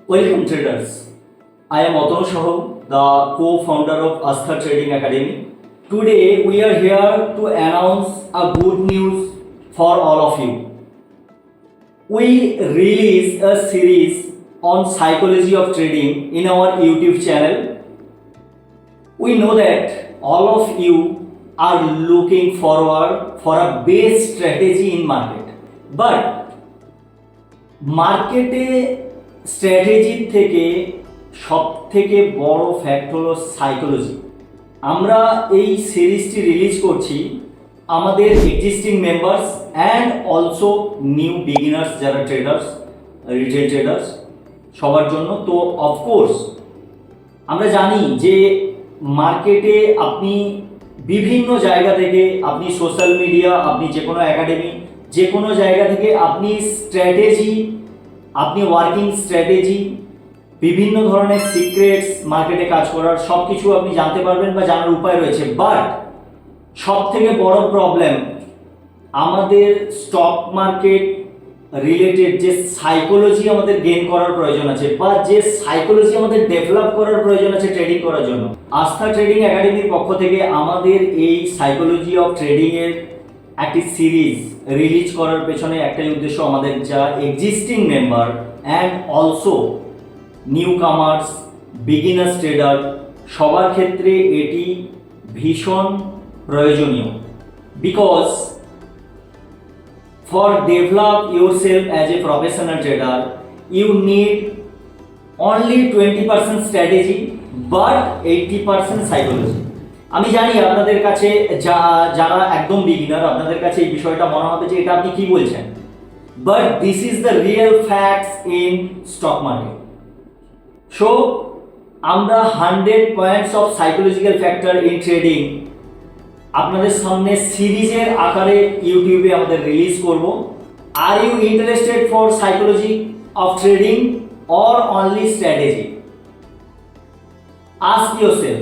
Welcome traders. I am Atul Sahu, the co-founder of Astha Trading Academy. Today we are here to announce a good news for all of you. We release a series on psychology of trading in our YouTube channel. We know that all of you are looking forward for a base strategy in market. But মার্কেটে স্ট্র্যাটেজির থেকে সব থেকে বড় fact হলো psychology. আমরা এই সিরিজটি release করছি আমাদের existing members and also new beginners যারা ট্রেডার্স, রিটেল ট্রেডার্স সবার জন্য। তো অফকোর্স আমরা জানি যে মার্কেটে আপনি বিভিন্ন জায়গা থেকে, আপনি সোশ্যাল মিডিয়া, আপনি যে কোনো একাডেমি, যে কোনো জায়গা থেকে আপনি স্ট্র্যাটেজি, আপনি ওয়ার্কিং স্ট্র্যাটেজি, বিভিন্ন ধরনের সিক্রেটস মার্কেটে কাজ করার সব কিছু আপনি জানতে পারবেন বা জানার উপায় রয়েছে। বাট সব থেকে বড় প্রবলেম আমাদের স্টক মার্কেট রিলেটেড যে সাইকোলজি আমাদের গেইন করার প্রয়োজন আছে বা যে সাইকোলজি আমাদের ডেভেলপ করার প্রয়োজন আছে ট্রেডিং করার জন্য। আস্থা ট্রেডিং একাডেমির পক্ষ থেকে আমাদের এই সাইকোলজি অফ ট্রেডিং এর একটি সিরিজ রিলিজ করার পেছনে একটাই উদ্দেশ্য, আমাদের যা existing member and also newcomers, beginners trader সবার ক্ষেত্রে এটি ভীষণ প্রয়োজনীয়। Because for develop yourself as a professional trader you need only 20% strategy but 80% psychology. আমি জানি আপনাদের কাছে যারা একদম বিগিনার, আপনাদের কাছে এই বিষয়টা মনে হবে যে এটা আপনি কি বলছেন, but this is the real facts in stock market. So আমরা 100 points of psychological factor in trading আপনাদের সামনে সিরিজের আকারে ইউটিউবে আমাদের রিলিজ করব। Are you interested for psychology of trading or only strategy? Ask yourself